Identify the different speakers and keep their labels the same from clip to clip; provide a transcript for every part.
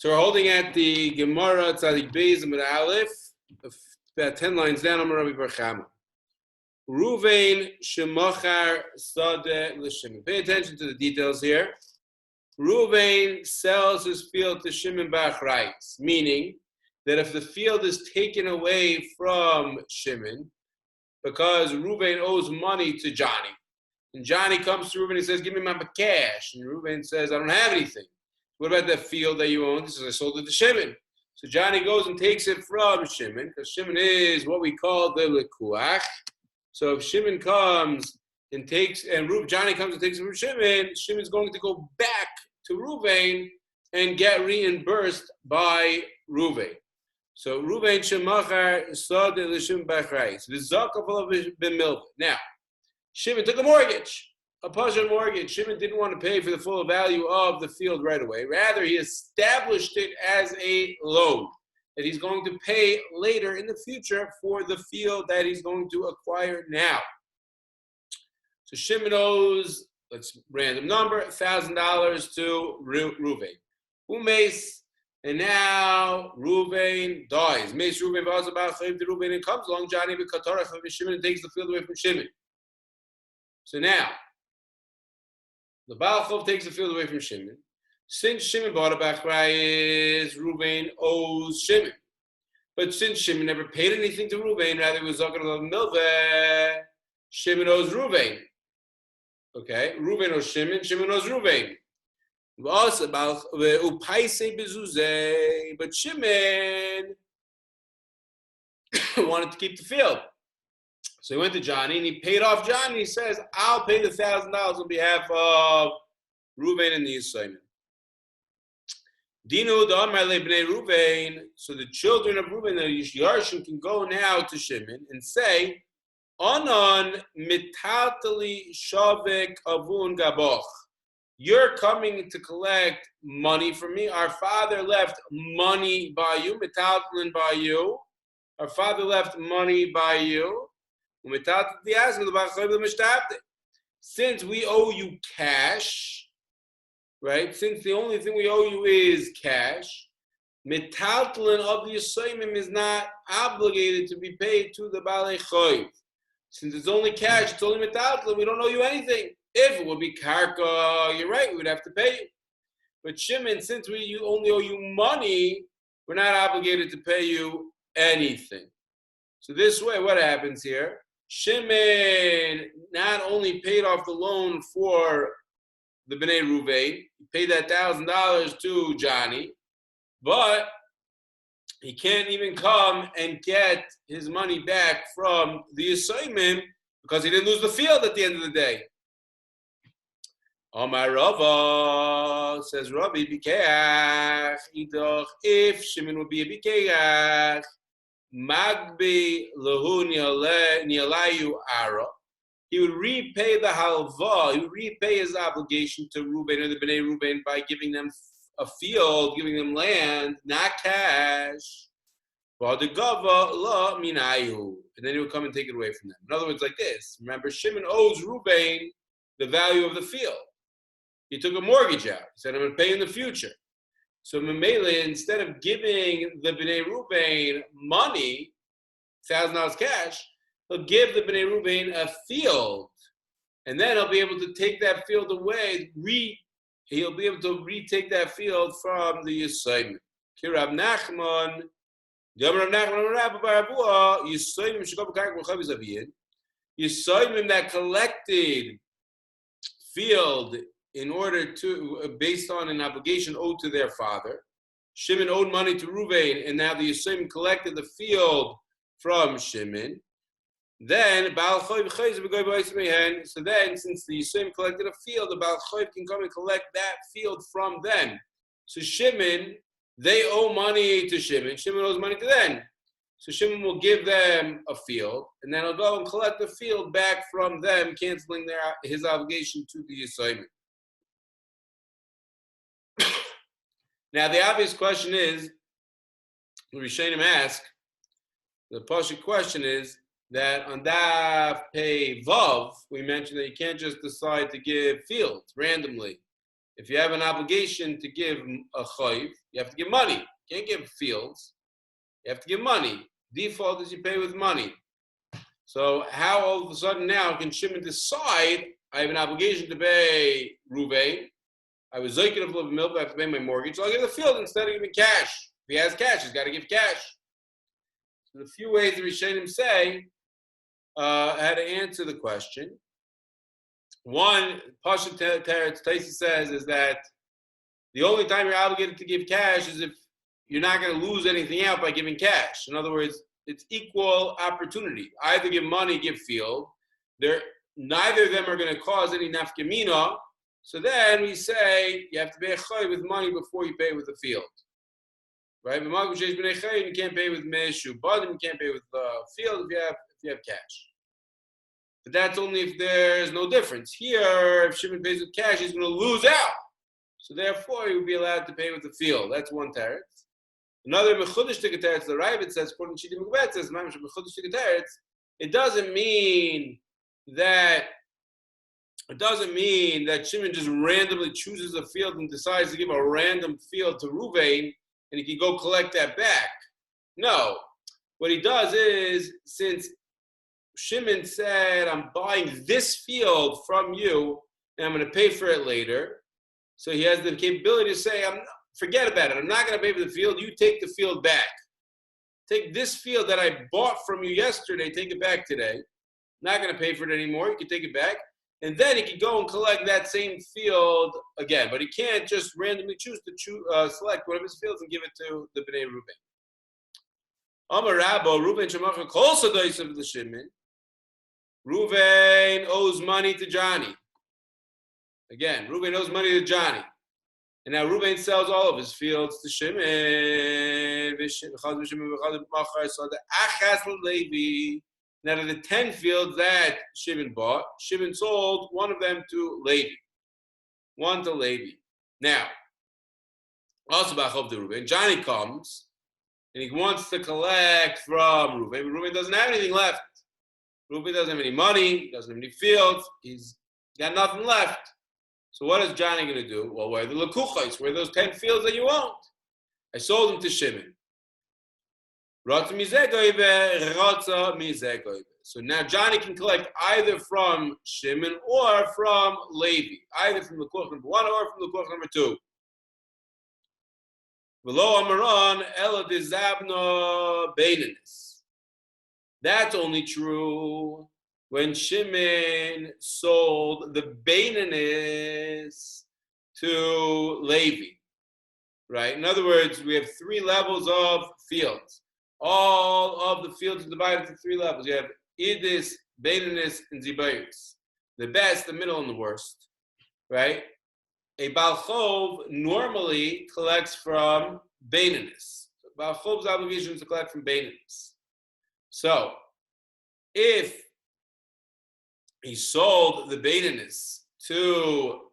Speaker 1: So we're holding at the Gemara Tzadik Beis Amud Aleph, about 10 lines down. Rabbi Barchama. Ruvain shemachar sadeh l'Shimon. Pay attention to the details here. Ruvain sells his field to Shimon b'Achrais, meaning that if the field is taken away from Shimon, because Ruvain owes money to Johnny, and Johnny comes to Ruvain and says, "Give me my cash," and Ruvain says, "I don't have anything. What about that field that you own?" He says, "I sold it to Shimon." So Johnny goes and takes it from Shimon, because Shimon is what we call the lekuach. So if Shimon comes and Johnny comes and takes it from Shimon, Shimon's going to go back to Ruvain and get reimbursed by Ruvain. So Ruvain shemachar sad l'Shimon b'Achrais. V'zakav b'milva. Now, Shimon took a mortgage. A partial mortgage. Shimon didn't want to pay for the full value of the field right away. Rather, he established it as a loan that he's going to pay later in the future for the field that he's going to acquire now. So Shimon owes, let's random number, $1,000 to Ruvain. Umes, and now Ruvain dies. Mace Ruvain was about to Ruvain, and comes along Johnny v'katorach of Shimon and takes the field away from Shimon. So now, the Baal Chov takes the field away from Shimon. Since Shimon bought a b'Achrais, Ruvain owes Shimon. But since Shimon never paid anything to Ruvain, rather it was Zakar of Milveh, Shimon owes Ruvain. Okay, Ruvain owes Shimon, Shimon owes Ruvain. But Shimon wanted to keep the field. So he went to Johnny and he paid off Johnny. He says, "I'll pay the $1,000 on behalf of Ruvain and the Yisraelim." Dinu da'amar lebnei Ruvain. So the children of Ruvain, the Yarshim, can go now to Shimon and say, "Anon mitatali shavek avun gaboch." You're coming to collect money from me. Our father left money by you, mitaltalin by you. Our father left money by you. Since we owe you cash, right? Since the only thing we owe you is cash, metaltalin of the Yisraelim is not obligated to be paid to the Balei Choiv. Since it's only cash, it's only metaltalin, we don't owe you anything. If it would be karka, you're right, we would have to pay you. But Shimon, since we only owe you money, we're not obligated to pay you anything. So this way, what happens here? Shimon not only paid off the loan for the Bnei Ruvain, he paid that $1,000 to Johnny, but he can't even come and get his money back from the Yisraelim because he didn't lose the field at the end of the day. Amar Rava, says Rabbi, Bekius, if Shimon would be a Bekius, Magbi lahu nialayu ara. He would repay the halva. He would repay his obligation to Ruvain or the Bnei Ruvain by giving them a field, giving them land, not cash. And then he would come and take it away from them. In other words, like this. Remember, Shimon owes Ruvain the value of the field. He took a mortgage out. He said, "I'm going to pay in the future." So Mamela, instead of giving the Bnei Ruvain money, $1,000 cash, he'll give the Bnei Ruvain a field. And then he'll be able to take that field away, he'll be able to retake that field from the Yisraelim. Kirab Nachman, Yisraelim that collected field in order to, based on an obligation owed to their father. Shimon owed money to Ruvain, and now the Yisraelim collected the field from Shimon. Then, so then, since the Yisraelim collected a field, the Baal Choiv can come and collect that field from them. So Shimon, they owe money to Shimon. Shimon owes money to them. So Shimon will give them a field, and then he'll go and collect the field back from them, canceling his obligation to the Yisraelim. Now, the obvious question is, the Rishonim ask, the Pasuk question is that on Daf Pei Vav, we mentioned that you can't just decide to give fields randomly. if you have an obligation to give a chayv, you have to give money. You can't give fields. You have to give money. Default is you pay with money. So how all of a sudden now can Shimon decide I have an obligation to pay Ruvain? I was zoking a little bit of milk, I have to pay my mortgage, so I'll give the field instead of giving cash. If he has cash, he's got to give cash. So the few ways the Rishonim say how to answer the question. One, Pasha Teretz Taisi says is that the only time you're obligated to give cash is if you're not going to lose anything out by giving cash. In other words, it's equal opportunity. Either give money, give field. Neither of them are going to cause any nafkamina. So then we say you have to pay a chay with money before you pay with the field. Right? You can't pay with meshu, but you can't pay with the field if you have cash. But that's only if there's no difference. Here, if Shimon pays with cash, he's going to lose out. So therefore, he will be allowed to pay with the field. That's one teretz. Another mechudesh teretz, the Rabbi says, according to Shidim Mekubet, says, mechudesh teretz, it doesn't mean that Shimon just randomly chooses a field and decides to give a random field to Ruvain, and he can go collect that back. No. What he does is, since Shimon said, I'm buying this field from you, and I'm going to pay for it later. So he has the capability to say, forget about it. I'm not going to pay for the field. You take the field back. Take this field that I bought from you yesterday, take it back today. Not going to pay for it anymore. You can take it back. And then he can go and collect that same field again. But he can't just randomly choose to select one of his fields and give it to the Bnei Reuben. Amar Rabbo, Reuben Shemachah Kol Sadois of the Shimon. Reuven owes money to Johnny. Again, Reuven owes money to Johnny. And now Reuven sells all of his fields to Shimon. Now of the 10 fields that Shimon bought, Shimon sold one of them to Levi. One to Levi. Now, also Bachov to Reuven, Johnny comes and he wants to collect from Reuven. Reuven doesn't have anything left. Reuven doesn't have any money, he doesn't have any fields, he's got nothing left. So what is Johnny going to do? Well, where are the lekuchos? Where are those 10 fields that you owned? I sold them to Shimon. So now Johnny can collect either from Shimon or from Levi, either from lekuch number 1 or from lekuch number 2. V'lo amaran ela dizabno beinanis. That's only true when Shimon sold the beinanis to Levi. Right? In other words, we have 3 levels of fields. All of the fields are divided into 3 levels. You have Idis, Beinanis, and Zibayis. The best, the middle, and the worst. Right? A Baal Chov normally collects from Beinanis. So Baal Chov's obligation is to collect from Beinanis. So, if he sold the Beinanis to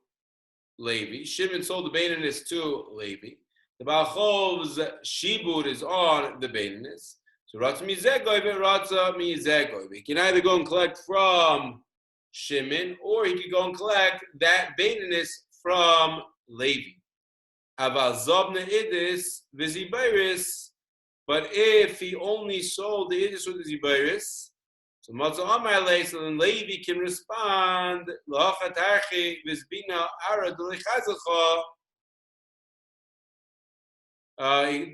Speaker 1: Levi, Shimon sold the Beinanis to Levi, the Baal Chov's shibud is on the Beinanis. So Ratza Mizegoyve, Ratza Mizegoyve. He can either go and collect from Shimon, or he could go and collect that Beinanis from Levi. Aval Zobna Idis Vizibayris. But if he only sold the Idis or the Zibayris, so Matzah Amar Lei, so then Levi can respond, L'hachatarchi Vizbina Ara D'Lechazacha.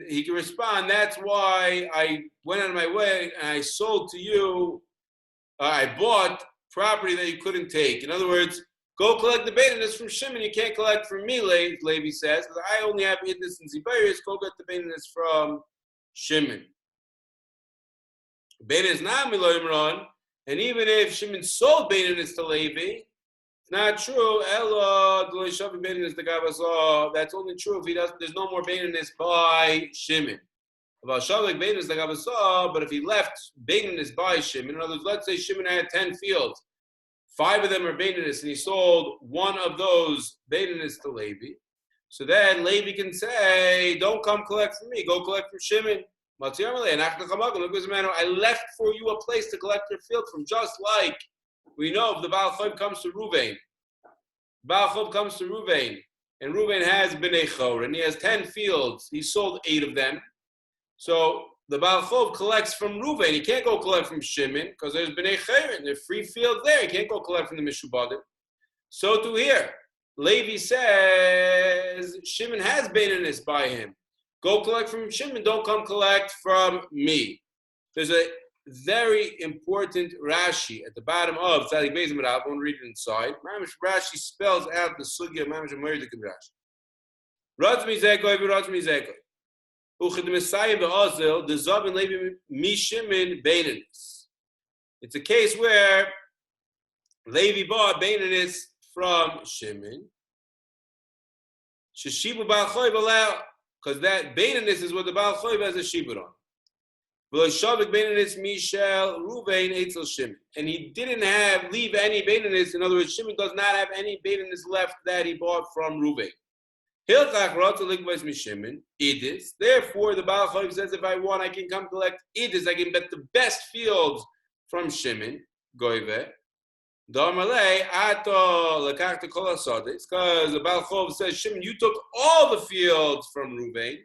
Speaker 1: He can respond, that's why I went out of my way and I sold to you, I bought property that you couldn't take. In other words, go collect the Beinanis from Shimon, you can't collect from me, Levi says, because I only have Idis and Zibayris, go get the Beinanis from Shimon. Beinanis not Miloy Imran, and even if Shimon sold Beinanis to Levi, it's not true. Ella D'Loishavi Beinanis the Gavasah. That's only true if he doesn't. There's no more Beinanis by Shimon. About Shavlik Beinanis the Gavasah, but if he left Beinanis by Shimon, in other words, let's say Shimon had 10 fields, 5 of them are Beinanis, and he sold one of those Beinanis to Levi. So then Levi can say, don't come collect from me, go collect from Shimon. I left for you a place to collect your field from, just like we know if the Baal Chov comes to Ruvain. Baal Chov comes to Ruvain, and Reuven has b'nei chor, and he has 10 fields. He sold 8 of them. So the Baal Chov collects from Reuven. He can't go collect from Shimon because there's b'nei chor, and there's free fields there. He can't go collect from the Mishubadim. So to here, Levi says Shimon has Beinanis by him. Go collect from Shimon. Don't come collect from me. There's a very important Rashi at the bottom of Tzadik Beis Amud Aleph. I won't read it inside. Rashi spells out the sugya of Mamish Amoydik and Rashi. Ratz mizekoi v'ratz mizekoi. Uchid Messiah be'azil dezavin Levi mishimin Beinanis. It's a case where Levi bought Beinanis from Shimon. Sheshibu Baal Choiv allow, because that Beinanis is what the Baal Choiv has a shibud on. And he didn't leave any Beinanis. In other words, Shimon does not have any Beinanis left that he bought from Reuven. Therefore, the Baal Choiv says, if I want, I can come collect Idis. I can get the best fields from Shimon. Goive. Because the Baal Chov says, Shimon, you took all the fields from Reuven.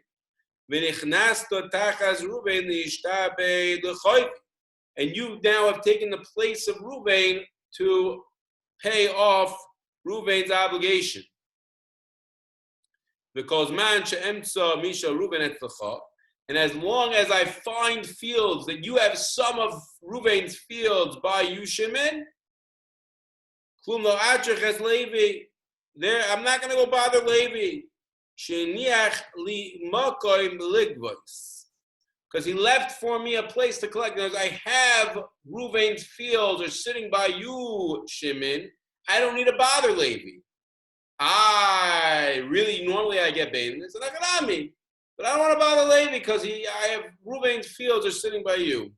Speaker 1: And you now have taken the place of Reuven to pay off Reuven's obligation. Because and as long as I find fields that you have some of Reuven's fields by you, Shimon, there, I'm not going to go bother Levi. Because he left for me a place to collect. I have Reuven's fields are sitting by you, Shimon. I don't need to bother Levi. Normally I get Beinanis, and I got on me. But I don't want to bother Levi because I have Reuven's fields are sitting by you.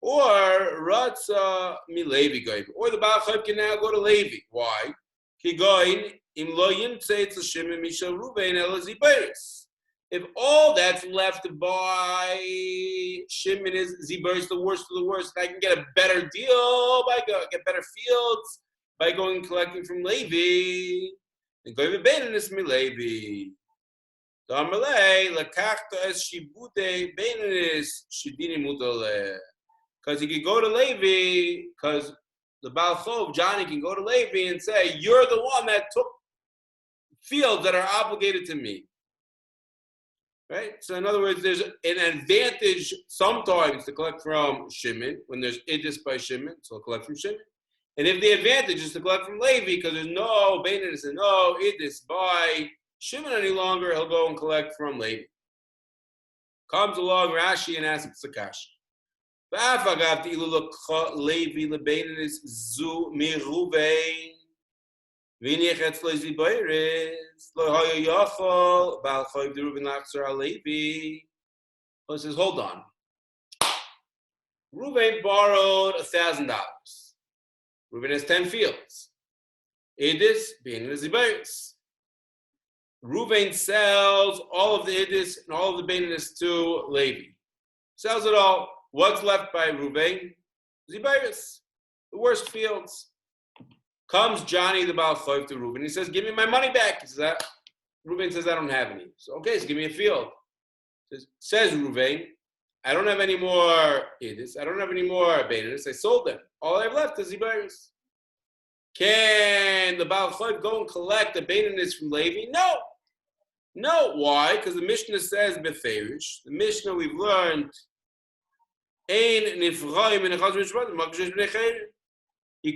Speaker 1: Or Ratza mi Levi goyim. Or the Baal Chayv can now go to Levi. Why? Ki goyin im lo yimtzei tzl Shimon mishal Reuven ela ziberis. If all that's left by Shimon is ziberis, the worst of the worst, I can get a better deal by get better fields by going and collecting from Levi. And goyim beinanis mi Levi. Damalei lakachta es shibute beinanis shidini mutale. Because he could go to Levi, because the Baal Chov, Johnny, can go to Levi and say, you're the one that took fields that are obligated to me. Right? So in other words, there's an advantage sometimes to collect from Shimon. When there's Idis by Shimon, so I'll collect from Shimon. And if the advantage is to collect from Levi, because there's no Beinanis and no Idis by Shimon any longer, he'll go and collect from Levi. Comes along Rashi and asks Sakash. Levi lebeinanis zu miruvein v'niach etzlo zibayres lo hayo yachol Baal Chayv deruvin lachzor al Levi. So he says, hold on. Reuven borrowed $1,000. Reuven has 10 fields. Idis beinanis zibayres. Reuven sells all of the Idis and all of the beinanis to Levi. Sells it all. What's left by Reuven? Zibayris, the worst fields. Comes Johnny the Baal Chayv to Reuven. He says, give me my money back. He says, Reuven says, I don't have any. So, okay, so give me a field. Says Reuven, I don't have any more Idis. I don't have any more Beinanis. I sold them. All I have left is Zibayris. Can the Baal Chayv go and collect the Beinanis from Levi? No. No. Why? Because the Mishnah says, Beferish. The Mishnah we've learned, you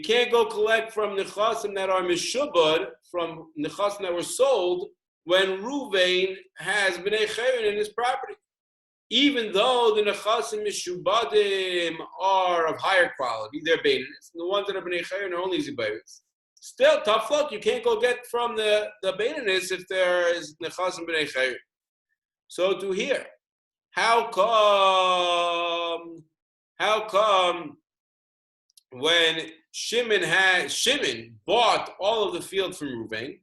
Speaker 1: can't go collect from nechasim that are mishubad, from nechasim that were sold, when Reuven has b'nei chayrin in his property. Even though the nechasim mishubadim are of higher quality, they're beinanis, and the ones that are b'nei chayrin are only zibayris. Still, tough luck, you can't go get from the beinanis if there is nechasim b'nei chayrin. So to here, how come when Shimon bought all of the field from Reuven,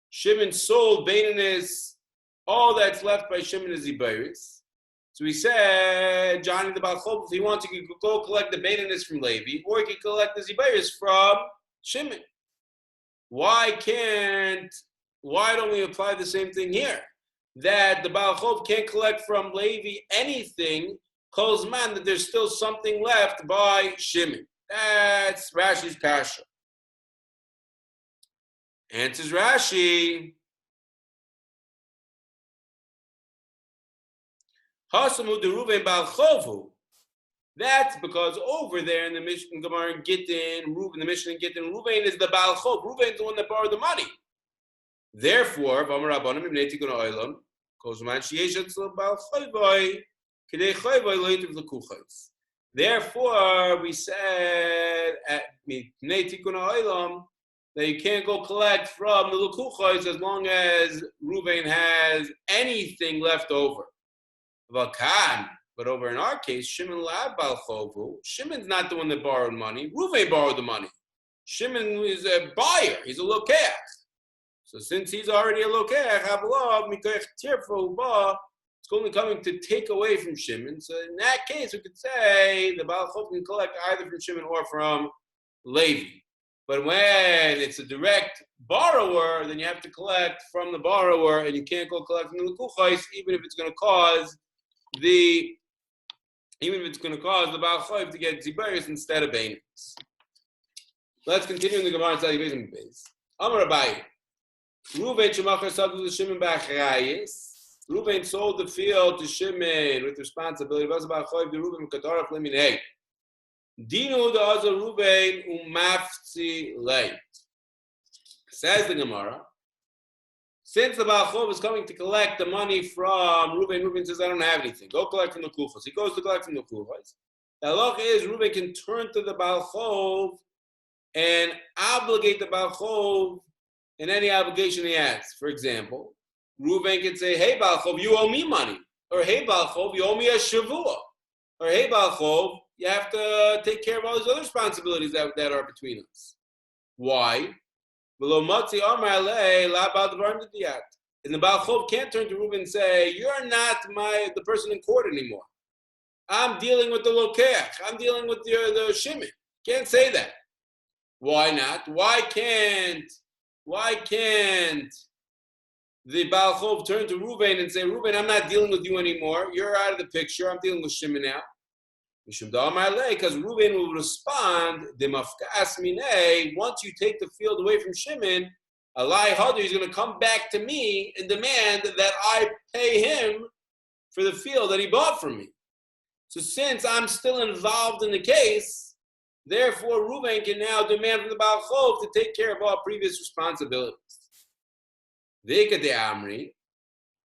Speaker 1: Shimon sold Beinanis, all that's left by Shimon is Zibayris. So he said, Johnny the Baal Chov, if he wants, he could go collect the Beinanis from Levi, or he could collect the Zibayris from Shimon. Why can't why don't we apply the same thing here? That the Baal Chov can't collect from Levi anything, Kozman, that there's still something left by Shimon. That's Rashi's kasha. Answers Rashi. Hasamu de Ruven Baal Chovu. That's because over there in the Mishnah Gemara in Gittin, the Mishnah in Gittin, Ruven is the Baal Chov. Ruven is the one that borrowed the money. Therefore, therefore, we said at that you can't go collect from the Lukuchos as long as Ruven has anything left over. But over in our case, Shimon Lab Bal Chovu, Shimon's not the one that borrowed money. Ruven borrowed the money. Shimon is a buyer. He's a lokeach. So since he's already a lokeach, it's only coming to take away from Shimon. So in that case, we could say the Baal Chov can collect either from Shimon or from Levi. But when it's a direct borrower, then you have to collect from the borrower, and you can't go collect from the Lukuchos, even if it's going to cause the Baal Chov to get Zibayis instead of Bainis. Let's continue in the Gemara and Tzaddik Beis. Amar Rabbi. Ruven Shemachar Sadul to Shimon B'Achrayis. Ruven sold the field to Shimon with responsibility. Bas Baal Chov the Ruven Katarach Leminei. Dinu the Azar Ruven Umafzi Leit. Says the Gemara. Since the Baal Chov is coming to collect the money from Ruven, Ruven says, I don't have anything. Go collect from the Kuchos. He goes to collect from the Kuchos. The halacha is Ruven can turn to the Baal Chov and obligate the Baal Chov in any obligation he has. For example, Ruven can say, hey, Baal Chov, you owe me money. Or, hey, Baal Chov, you owe me a shavua. Or, hey, Baal Chov, you have to take care of all these other responsibilities that are between us. Why? And the Baal Chov can't turn to Ruven and say, you're not the person in court anymore. I'm dealing with the Lokeach. I'm dealing with the Shimon. Can't say that. Why not? Why can't the Baal Chov turn to Ruven and say, Ruven, I'm not dealing with you anymore. You're out of the picture. I'm dealing with Shimon now. Because Ruven will respond, once you take the field away from Shimon, he's going to come back to me and demand that I pay him for the field that he bought from me. So since I'm still involved in the case, therefore Ruven can now demand from the Baal Chov to take care of all previous responsibilities. Veka de Amri,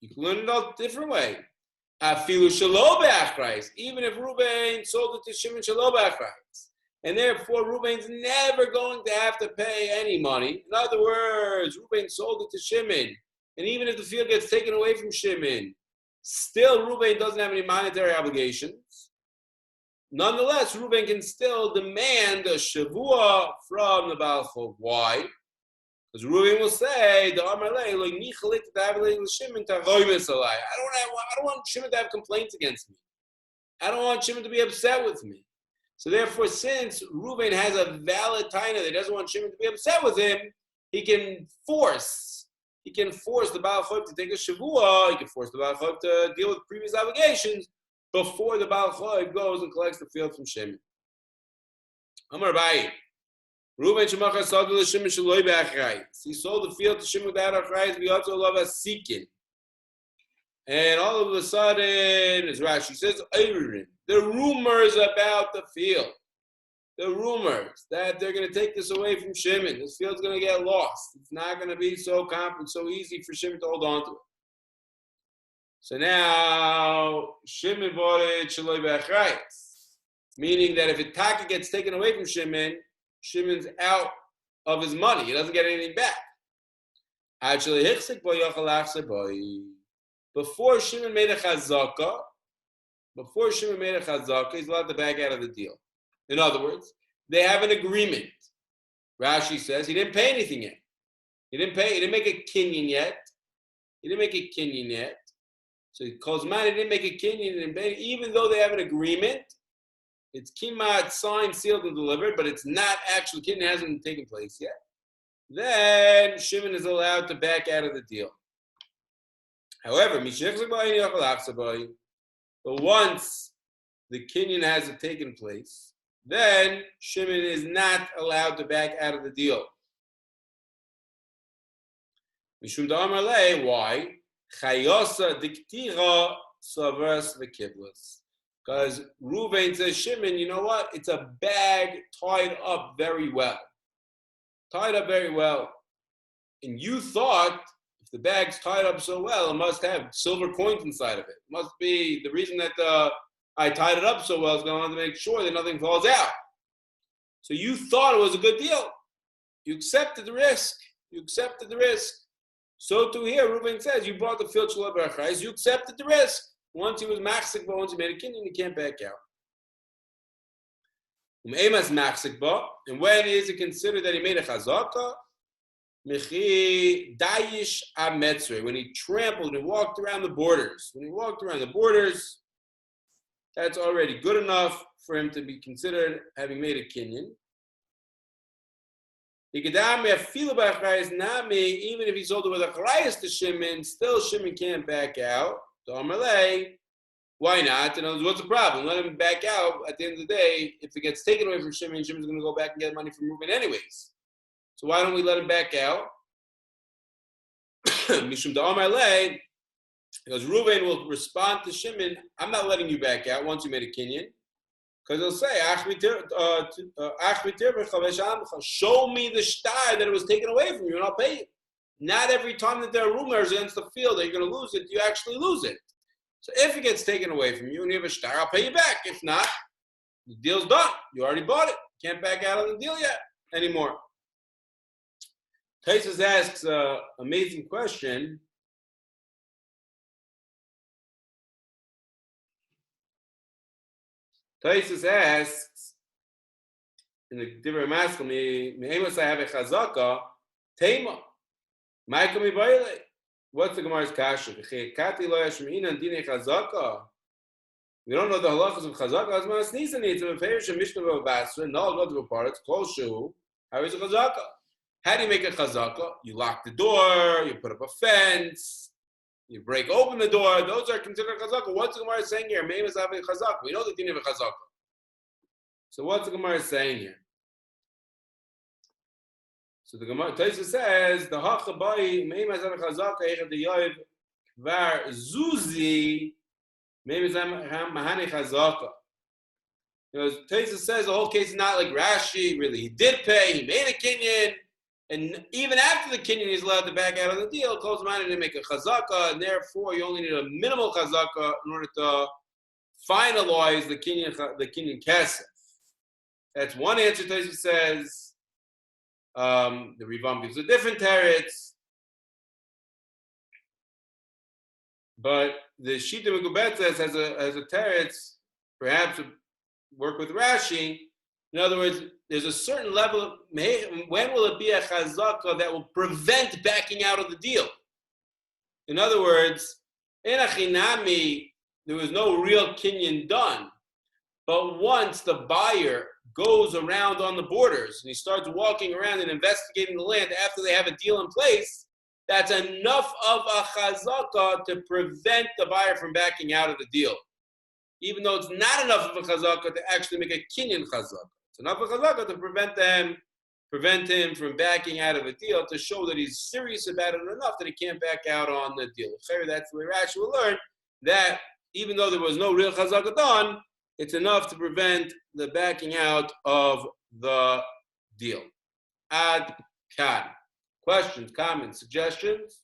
Speaker 1: you can learn it a different way. Even if Ruven sold it to Shimon Shelo B'Achrayis, and therefore Ruven's never going to have to pay any money. In other words, Ruven sold it to Shimon, and even if the field gets taken away from Shimon, still Ruven doesn't have any monetary obligations. Nonetheless, Ruven can still demand a shavua from the Baal Chov. Why? Because Ruven will say, I don't want Shimon to have complaints against me. I don't want Shimon to be upset with me. So therefore, since Ruven has a valid taina that doesn't want Shimon to be upset with him, he can force the Baal Chov to take a shavua. He can force the Baal Chov to deal with previous obligations before the Baal Chov goes and collects the field from Shimon. Amar Rabbi. Ruven Shemachar Sadul to Shimon Sheloi B'Achrayis. He sold the field to Shimon without Achrayis. V'yatzu Olav Asikin. And all of a sudden, as Rashi says, the rumors about the field, the rumors that they're going to take this away from Shimon. This field's going to get lost. It's not going to be so easy for Shimon to hold on to it. So now Shimon bought it Sheloi B'Achrayis, meaning that if Taka gets taken away from Shimon, Shimon's out of his money. He doesn't get anything back. Before Shimon made a chazaka, he's allowed to back out of the deal. In other words, they have an agreement. Rashi says he didn't pay anything yet. He didn't make a kinyan yet. So he calls man, he didn't make a kinyan, even though they have an agreement. It's kimat, signed, sealed, and delivered, but it's not actually, kinyan hasn't taken place yet. then Shimon is allowed to back out of the deal. However, but once the kinyan has taken place, then Shimon is not allowed to back out of the deal. Why? Because Reuven says, Shimon, you know what? It's a bag tied up very well. Tied up very well. And you thought, if the bag's tied up so well, it must have silver coins inside of it. It must be the reason that I tied it up so well is going to make sure that nothing falls out. So you thought it was a good deal. You accepted the risk. You accepted the risk. So to here, Reuven says, you bought the filch leberachais, you accepted the risk. Once he was machzik, but once he made a kinyan, you can't back out. And when is it considered that he made a chazaka? When he trampled and walked around the borders. When he walked around the borders, that's already good enough for him to be considered having made a kinyan. Even if he sold it with a charayas to Shimon, still Shimon can't back out. Why not? In other words, what's the problem? Let him back out. At the end of the day, if it gets taken away from Shimon, Shimon's going to go back and get money from Reuven anyways. So why don't we let him back out? Mishum da'amalei, because Reuven will respond to Shimon, I'm not letting you back out once you made a kinyan. Because he'll say, show me the shtar that it was taken away from you and I'll pay you. Not every time that there are rumors against the field that you're going to lose it, you actually lose it. So if it gets taken away from you and you have a shtar, I'll pay you back. If not, the deal's done. You already bought it. Can't back out of the deal yet anymore. Taisus asks an amazing question. Taisus asks, in the Divrei Maskil, me'emas I have a chazaka, tema. Ma'ika mi baile. What's the Gemara's kasha? Kati lo yashme'inan dine chazaka. We don't know the halachas of chazaka. As man sneezing needs to be fair. Mishnah of Basra. No, go to a part. It's called shu. How is a chazaka? How do you make a chazaka? You lock the door. You put up a fence. You break open the door. Those are considered chazaka. What's the Gemara saying here? Me'emas I have a chazaka. We know the din of a chazaka. So what's the Gemara saying here? So the Gemara Taisus says the hachabai me'emas I have a chazaka echad the yoiv kvar zuzi me'emas I have mahane chazaka. Because Taisus says the whole case is not like Rashi. Really, he did pay. He made a kinyan. And even after the kinyan, he's allowed to back out of the deal. Close mind didn't make a chazaka, and therefore you only need a minimal chazaka in order to finalize the kinyan kesef. That's one answer. Taisus says. The Rivam gives a different teretz, but the Shita Mekubetzes has a teretz, perhaps work with Rashi. In other words, there's a certain level of, when will it be a chazaka that will prevent backing out of the deal? In other words, in Achinami, there was no real kinyan done. But once the buyer goes around on the borders and he starts walking around and investigating the land after they have a deal in place, that's enough of a chazaka to prevent the buyer from backing out of the deal. Even though it's not enough of a chazaka to actually make a kinyan chazaka. It's enough of a chazaka to prevent him from backing out of a deal, to show that he's serious about it enough that he can't back out on the deal. That's the way Rashi will learn that even though there was no real chazaka done, it's enough to prevent the backing out of the deal. Ad kan. Questions, comments, suggestions?